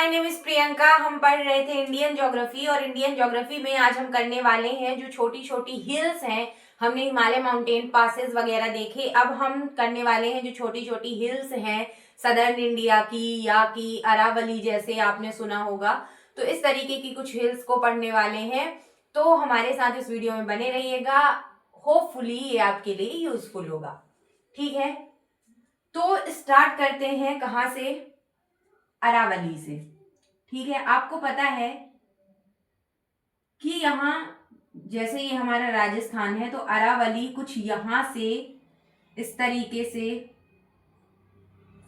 My name is Priyanka. हम पढ़ रहे थे इंडियन ज्योग्राफी और इंडियन ज्योग्राफी में आज हम करने वाले हैं जो छोटी छोटी हिल्स हैं। हमने हिमालय माउंटेन पासेस वगैरह देखे, अब हम करने वाले हैं जो छोटी छोटी हिल्स हैं सदर्न इंडिया की या की अरावली जैसे आपने सुना होगा। तो इस तरीके की कुछ हिल्स को पढ़ने वाले हैं, तो हमारे साथ इस वीडियो में बने रहिएगा। होपफुली ये आपके लिए यूजफुल होगा। ठीक है, तो स्टार्ट करते हैं कहाँ से? अरावली से। ठीक है, आपको पता है कि यहाँ जैसे ये हमारा राजस्थान है तो अरावली कुछ यहाँ से इस तरीके से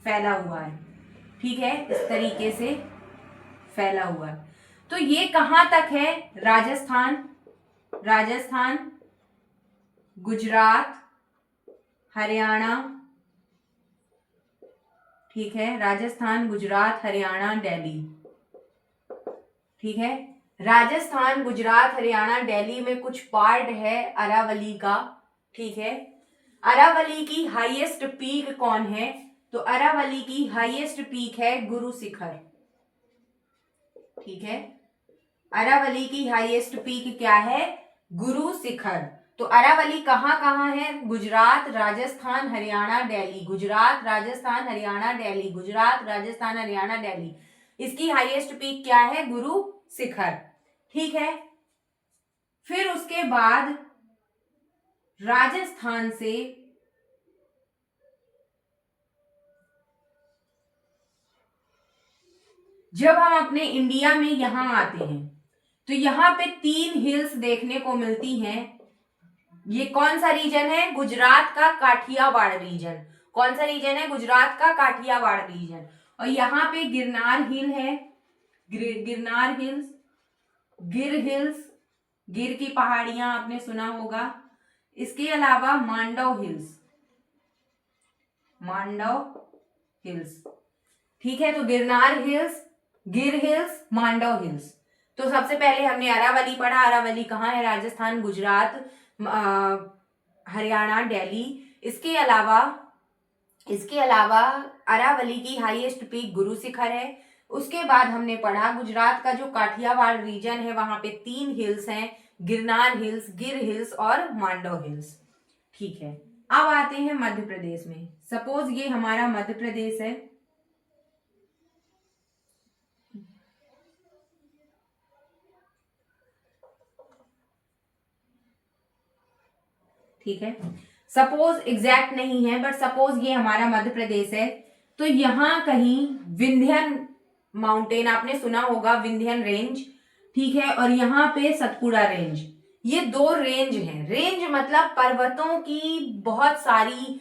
फैला हुआ है। ठीक है, इस तरीके से फैला हुआ है। तो ये कहाँ तक है? राजस्थान, राजस्थान, गुजरात, हरियाणा। ठीक है, राजस्थान, गुजरात, हरियाणा, दिल्ली। ठीक है, राजस्थान, गुजरात, हरियाणा, दिल्ली में कुछ पार्ट है अरावली का। ठीक है, अरावली की हाईएस्ट पीक कौन है? तो अरावली की हाईएस्ट पीक है गुरु शिखर। ठीक है, अरावली की हाईएस्ट पीक क्या है? गुरु शिखर। तो अरावली कहाँ कहाँ है? गुजरात, राजस्थान, हरियाणा, दिल्ली। गुजरात, राजस्थान, हरियाणा, दिल्ली। गुजरात, राजस्थान, हरियाणा, दिल्ली। इसकी हाईएस्ट पीक क्या है? गुरु शिखर। ठीक है, फिर उसके बाद राजस्थान से जब हम अपने इंडिया में यहां आते हैं तो यहां पे 3 हिल्स देखने को मिलती हैं। ये कौन सा रीजन है? गुजरात का काठियावाड़ रीजन। कौन सा रीजन है? गुजरात का काठियावाड़ रीजन। और यहाँ पे गिरनार हिल है, गिरनार हिल्स, गिर हिल्स, गिर की पहाड़ियां आपने सुना होगा। इसके अलावा मांडव हिल्स, मांडव हिल्स। ठीक है, तो गिरनार हिल्स, गिर हिल्स, मांडव हिल्स। तो सबसे पहले हमने अरावली पढ़ा। अरावली कहाँ है? राजस्थान, गुजरात, हरियाणा, दिल्ली। इसके अलावा अरावली की हाईएस्ट पीक गुरु शिखर है। उसके बाद हमने पढ़ा गुजरात का जो काठियावाड़ रीजन है वहां पे 3 हिल्स हैं, गिरनार हिल्स, गिर हिल्स और मांडव हिल्स। ठीक है, अब आते हैं मध्य प्रदेश में। सपोज ये हमारा मध्य प्रदेश है। ठीक है, सपोज एग्जैक्ट नहीं है बट सपोज ये हमारा मध्य प्रदेश है। तो यहां कहीं विंध्यन माउंटेन आपने सुना होगा, विंध्यन रेंज। ठीक है, और यहाँ पे सतपुड़ा रेंज। ये 2 रेंज हैं। रेंज मतलब पर्वतों की बहुत सारी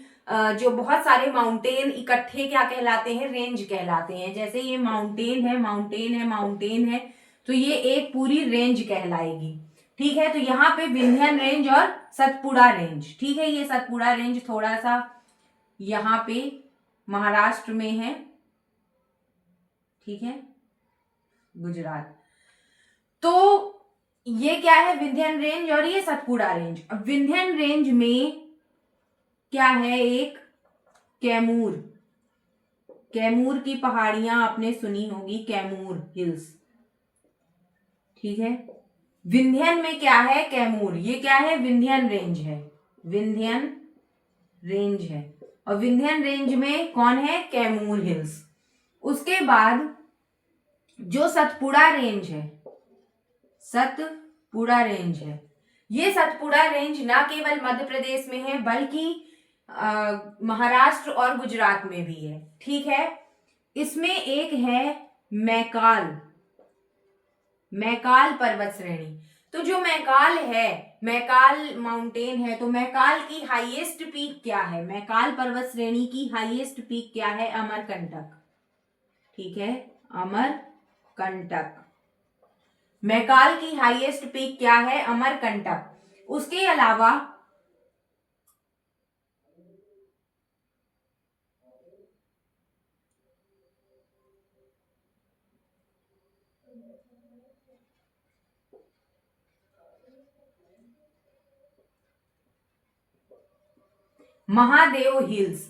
जो बहुत सारे माउंटेन इकट्ठे क्या कहलाते हैं? रेंज कहलाते हैं। जैसे ये माउंटेन है, माउंटेन है, माउंटेन है, तो ये एक पूरी रेंज कहलाएगी। ठीक है, तो यहाँ पे विंध्यन रेंज और सतपुड़ा रेंज। ठीक है, ये सतपुड़ा रेंज थोड़ा सा यहाँ पे महाराष्ट्र में है। ठीक है, गुजरात। तो ये क्या है? विंध्यन रेंज और ये सतपुड़ा रेंज। अब विंध्यन रेंज में क्या है? एक कैमूर, कैमूर की पहाड़ियां आपने सुनी होगी, कैमूर हिल्स। ठीक है, विंध्यन में क्या है? कैमूर। ये क्या है? विंध्यन रेंज है, विंध्यन रेंज है। और विंध्यन रेंज में कौन है? कैमूर हिल्स। उसके बाद जो सतपुड़ा रेंज है, सतपुड़ा रेंज है, ये सतपुड़ा रेंज ना केवल मध्य प्रदेश में है बल्कि महाराष्ट्र और गुजरात में भी है। ठीक है, इसमें एक है मैकाल, मैकाल पर्वत श्रेणी। तो जो मैकाल है, मैकाल माउंटेन है, तो मैकाल की हाईएस्ट पीक क्या है? मैकाल पर्वत श्रेणी की हाईएस्ट पीक क्या है? अमरकंटक। ठीक है, अमरकंटक। मैकाल की हाईएस्ट पीक क्या है? अमरकंटक। उसके अलावा महादेव हिल्स,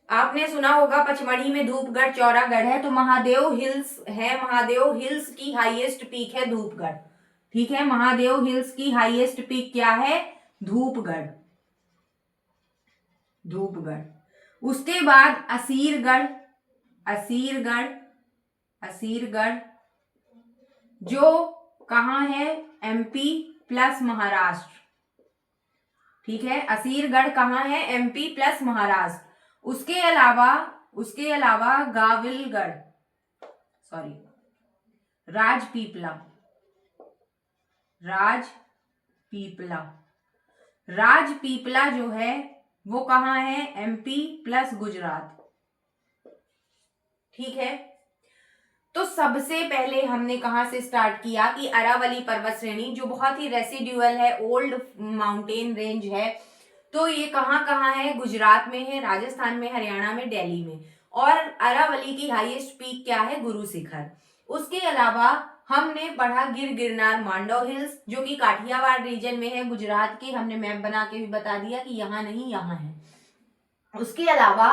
आपने सुना होगा पचमढ़ी में धूपगढ़ चौरागढ़ है, तो महादेव हिल्स है, महादेव हिल्स की हाईएस्ट पीक है धूपगढ़। ठीक है, महादेव हिल्स की हाईएस्ट पीक क्या है? धूपगढ़, धूपगढ़। उसके बाद असीरगढ़, असीरगढ़, असीरगढ़ जो कहाँ है? MP plus Maharashtra. ठीक है, असीरगढ़ कहाँ है? MP plus Maharashtra. उसके अलावा गाविलगढ़, सॉरी, राजपीपला, राजपीपला, राजपीपला जो है वो कहाँ है? MP plus Gujarat. ठीक है, तो सबसे पहले हमने कहां से स्टार्ट किया कि अरावली पर्वत श्रेणी जो बहुत ही रेसिड्यूअल है, ओल्ड माउंटेन रेंज है, तो ये कहाँ है? गुजरात में है, राजस्थान में, हरियाणा में, दिल्ली में। और अरावली की हाईएस्ट पीक क्या है? गुरु शिखर। उसके अलावा हमने पढ़ा गिरनार मांडव हिल्स जो कि काठियावाड़ रीजन में है गुजरात के, हमने मैप बना के भी बता दिया कि यहाँ नहीं यहाँ है। उसके अलावा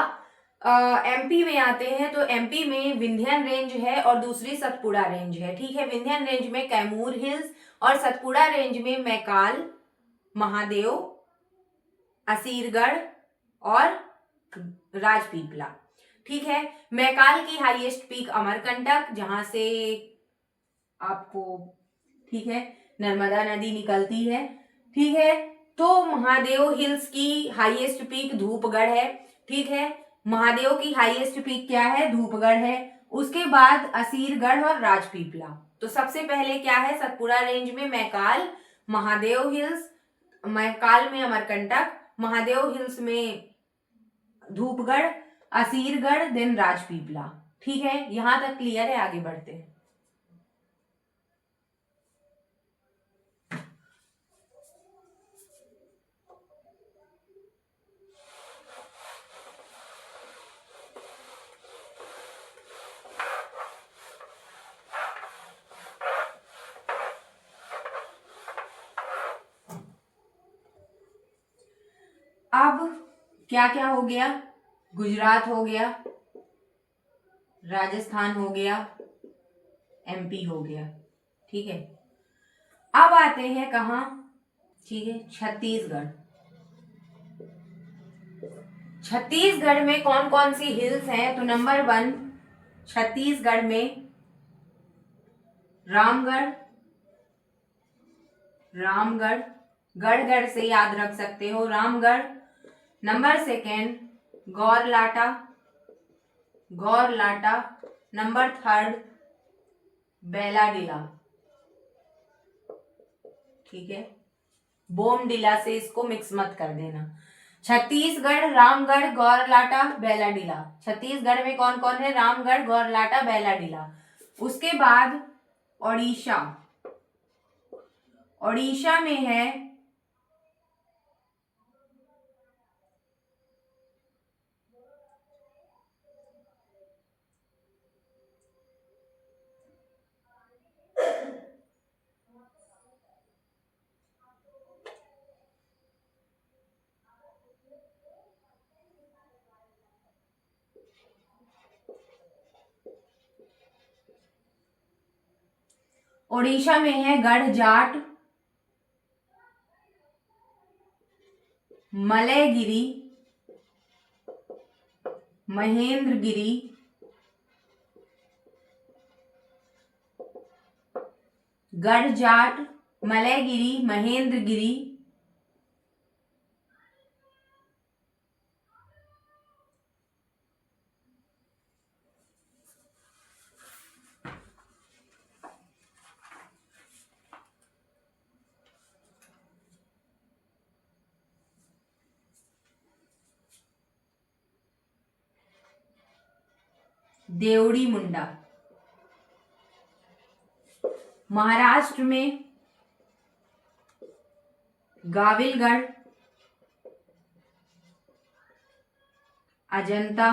एमपी में आते हैं, तो एमपी में विंध्यन रेंज है और दूसरी सतपुड़ा रेंज है। ठीक है, विंध्यन रेंज में कैमूर हिल्स और सतपुड़ा रेंज में मैकाल, महादेव, असीरगढ़ और राजपीपला। ठीक है, मैकाल की हाईएस्ट पीक अमरकंटक जहां से आपको, ठीक है, नर्मदा नदी निकलती है। ठीक है, तो महादेव हिल्स की हाईएस्ट पीक धूपगढ़ है। ठीक है, महादेव की हाईएस्ट पीक क्या है? धूपगढ़ है। उसके बाद असीरगढ़ और राजपीपला। तो सबसे पहले क्या है? सतपुड़ा रेंज में मैकाल, महादेव हिल्स, मैकाल में अमरकंटक, महादेव हिल्स में धूपगढ़, असीरगढ़, देन राजपीपला। ठीक है, यहां तक क्लियर है? आगे बढ़ते हैं। अब क्या क्या हो गया? गुजरात हो गया, राजस्थान हो गया, एमपी हो गया। ठीक है, अब आते हैं कहाँ? ठीक है, छत्तीसगढ़। छत्तीसगढ़ में कौन कौन सी हिल्स हैं? तो नंबर 1 छत्तीसगढ़ में रामगढ़, रामगढ़, गढ़ से याद रख सकते हो, रामगढ़। नंबर 2 गौरलाटा, गौरलाटा। नंबर 3 बैलाडीला। ठीक है, बोमडिला से इसको मिक्स मत कर देना। छत्तीसगढ़, रामगढ़, गौरलाटा, बैलाडीला। छत्तीसगढ़ में कौन कौन है? रामगढ़, गौरलाटा, बैलाडीला। उसके बाद ओडिशा, ओडिशा में है ओडिशा में है गढ़ जाट, मलयगिरी, महेंद्रगिरी, गढ़ जाट, मलयगिरी, महेंद्रगिरी, देवड़ी मुंडा। महाराष्ट्र में गाविलगढ़, अजंता,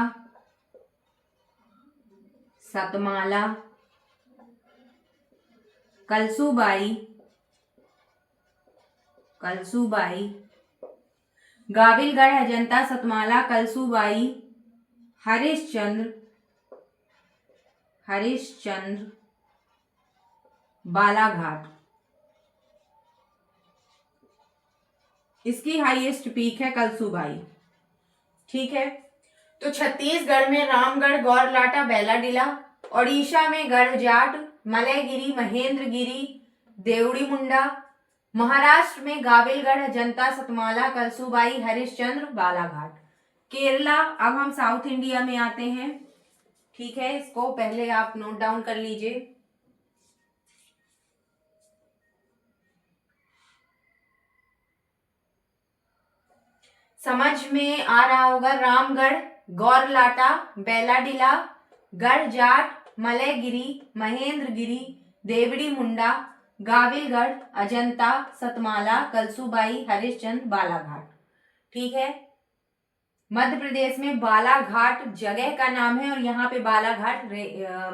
सतमाला, कलसूबाई, कलसूबाई, गाविलगढ़, अजंता, सतमाला, कलसूबाई, हरिश्चंद्र बालाघाट। इसकी हाईएस्ट पीक है कलसूबाई। ठीक है, तो छत्तीसगढ़ में रामगढ़, गौरलाटा, बेलाडीला, ओडिशा में गढ़जाट, मलयगिरी, महेंद्रगिरी, देवड़ी मुंडा, महाराष्ट्र में गाविलगढ़, अजंता, सतमाला, कलसूबाई, हरिश्चंद्र, बालाघाट। केरला, अब हम साउथ इंडिया में आते हैं। ठीक है, इसको पहले आप नोट डाउन कर लीजिए। समझ में आ रहा होगा। रामगढ़, गौरलाटा, बेलाडीला, गढ़जाट, मलयगिरी, महेंद्रगिरी, देवड़ी मुंडा, गाविलगढ़, अजंता, सतमाला, कलसूबाई, हरिश्चंद्र, बालाघाट। ठीक है, मध्य प्रदेश में बालाघाट जगह का नाम है और यहाँ पे बालाघाट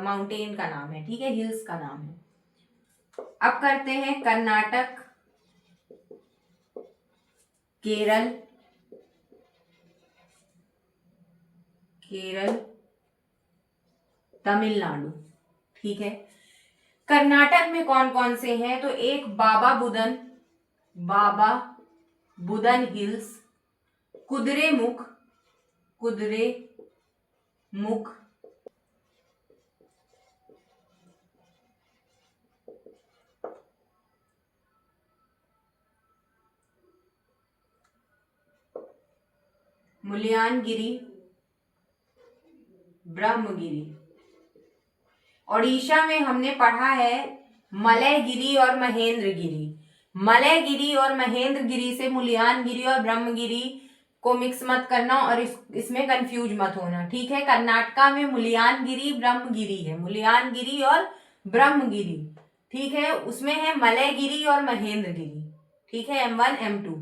माउंटेन का नाम है। ठीक है, हिल्स का नाम है। अब करते हैं कर्नाटक, केरल, तमिलनाडु। ठीक है, कर्नाटक में कौन कौन से हैं? तो एक बाबा बुदन हिल्स, कुद्रेमुख, मुल्यानगिरी, ब्रह्मगिरी। ओडिशा में हमने पढ़ा है मलयगिरी और महेंद्रगिरी। मलयगिरी और महेंद्रगिरी से मुल्यानगिरी और ब्रह्मगिरी को मिक्स मत करना और इसमें कंफ्यूज मत होना। ठीक है, कर्नाटका में मुल्यानगिरी, ब्रह्मगिरी है, मुल्यानगिरी और ब्रह्मगिरी। ठीक है, उसमें है मलयगिरी और महेंद्रगिरी। ठीक है, M1 M2,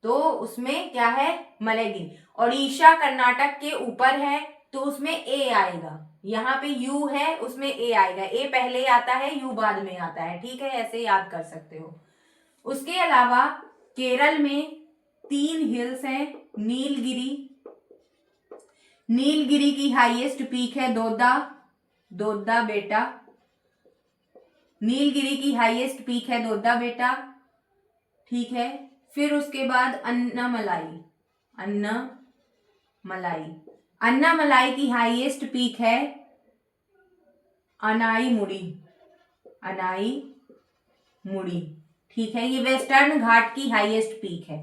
तो उसमें क्या है? मलयगिरी। ओडिशा कर्नाटक के ऊपर है तो उसमें ए आएगा। यहाँ पे यू है, उसमें ए आएगा। ए पहले आता है, यू बाद में आता है। ठीक है, ऐसे याद कर सकते हो। उसके अलावा केरल में 3 हिल्स हैं। नीलगिरी की हाईएस्ट पीक है दोद्दा बेटा। नीलगिरी की हाईएस्ट पीक है दोद्दा बेटा। ठीक है, फिर उसके बाद अन्नामलाई की हाईएस्ट पीक है अनाईमुड़ी। ठीक है, ये वेस्टर्न घाट की हाईएस्ट पीक है।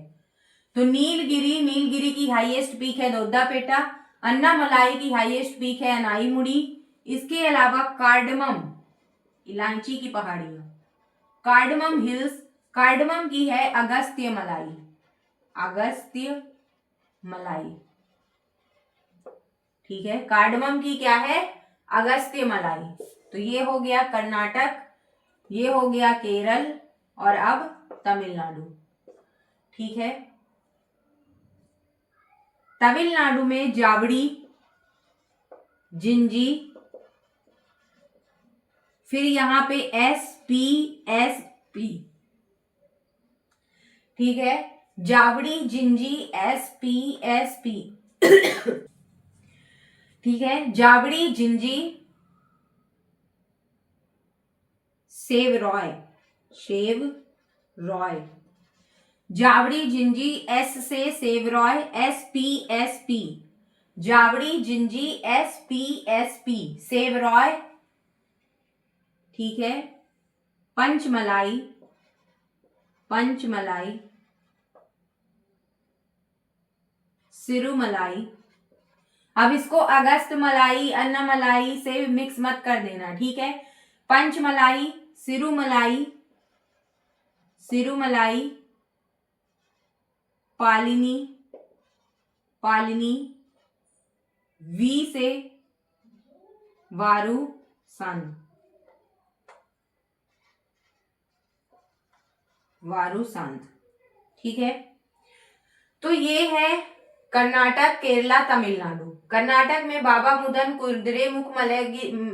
तो नीलगिरी की हाईएस्ट पीक है दोद्दापेटा, अन्नामलाई की हाईएस्ट पीक है अनाईमुड़ी। इसके अलावा कार्डमम, इलायची की पहाड़ियां, कार्डमम हिल्स, कार्डमम की है अगस्त्य मलाई। ठीक है, कार्डमम की क्या है? अगस्त्य मलाई। तो ये हो गया कर्नाटक, ये हो गया केरल और अब तमिलनाडु। ठीक है, तमिलनाडु में जावड़ी, जिंजी, फिर यहां पे SP। ठीक है, जावड़ी, जिंजी, SP। ठीक है, जावड़ी, जिंजी, शेव रॉय, जावड़ी, जिंजी, S से Shevaroy, SP। Javadi, Gingee, SP, Shevaroy. ठीक है, पंचमलाई, सिरुमलाई। अब इसको अगस्त मलाई, अन्नमलाई से मिक्स मत कर देना। ठीक है, पंचमलाई, सिरुमलाई, पालिनी, वी से वारू संत। ठीक है, तो ये है कर्नाटक, केरला, तमिलनाडु। कर्नाटक में बाबा बुदन, कुद्रेमुख,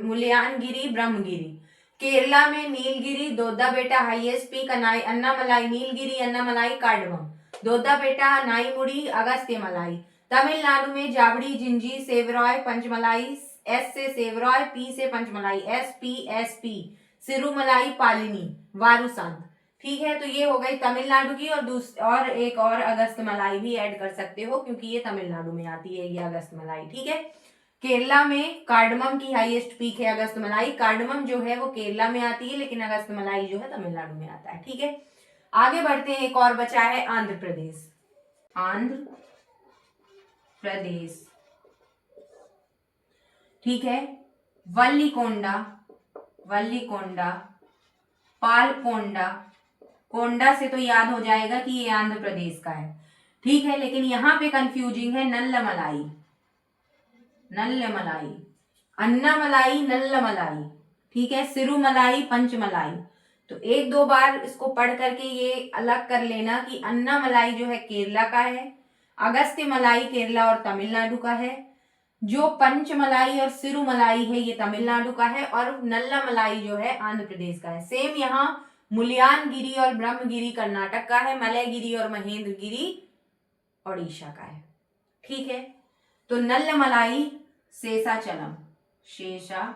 मुल्यानगिरी, ब्रह्मगिरी। केरला में Nilgiri, Doddabetta highest peak, Anamalai, Nilgiri, Anamalai, Cardamom, Doddabetta, Anamudi, Agastya मलाई। तमिलनाडु में जाबड़ी, जिंजी, सेवरॉय, पंचमलाई, एस से सेवरॉय, पी से पंचमलाई, एस पी, सिरुमलाई, पालिनी, वारुसंत। ठीक है, तो ये हो गई तमिलनाडु की। और एक और अगस्त मलाई भी ऐड कर सकते हो क्योंकि ये तमिलनाडु में आती है ये अगस्त मलाई। ठीक है, केरला में कार्डमम की हाईएस्ट पीक है अगस्त मलाई। कार्डमम जो है वो केरला में आती है लेकिन अगस्त मलाई जो है तमिलनाडु में आता है। ठीक है, आगे बढ़ते हैं। एक और बचा है आंध्र प्रदेश। आंध्र प्रदेश, ठीक है, वल्लीकोंडा, वल्लीकोंडा, पालकोंडा। कोंडा से तो याद हो जाएगा कि ये आंध्र प्रदेश का है। ठीक है, लेकिन यहां पे कंफ्यूजिंग है नल्लमलाई, नल्लमलाई, अन्नामलाई, नल्लमलाई। ठीक है, सिरुमलाई, पंचमलाई। तो एक दो बार इसको पढ़ करके ये अलग कर लेना कि अन्नामलाई जो है केरला का है, अगस्त्य मलाई केरला और तमिलनाडु का है, जो पंचमलाई और सिरुमलाई है ये तमिलनाडु का है, और नल्लामलाई जो है आंध्र प्रदेश का है। सेम यहाँ मुलियानगिरी और ब्रह्मगिरी कर्नाटक का है, मलयगिरी और महेंद्रगिरी ओडिशा का है। ठीक है, तो नल्लमलाई, शेषाचलम, शेषाचलम।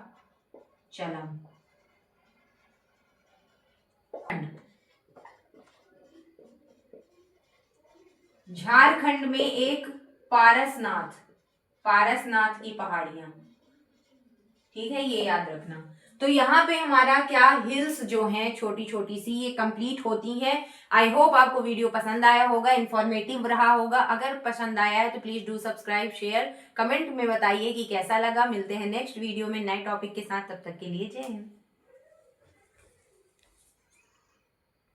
झारखंड में एक पारसनाथ, पारसनाथ की पहाड़ियां। ठीक है, ये याद रखना। तो यहाँ पे हमारा क्या हिल्स जो हैं छोटी छोटी सी ये कंप्लीट होती हैं। आई होप आपको वीडियो पसंद आया होगा, इंफॉर्मेटिव रहा होगा। अगर पसंद आया है तो please do subscribe, share, comment में बताइए कि कैसा लगा। मिलते हैं नेक्स्ट वीडियो में नए टॉपिक के साथ, तब तक के लिए जय हिंद।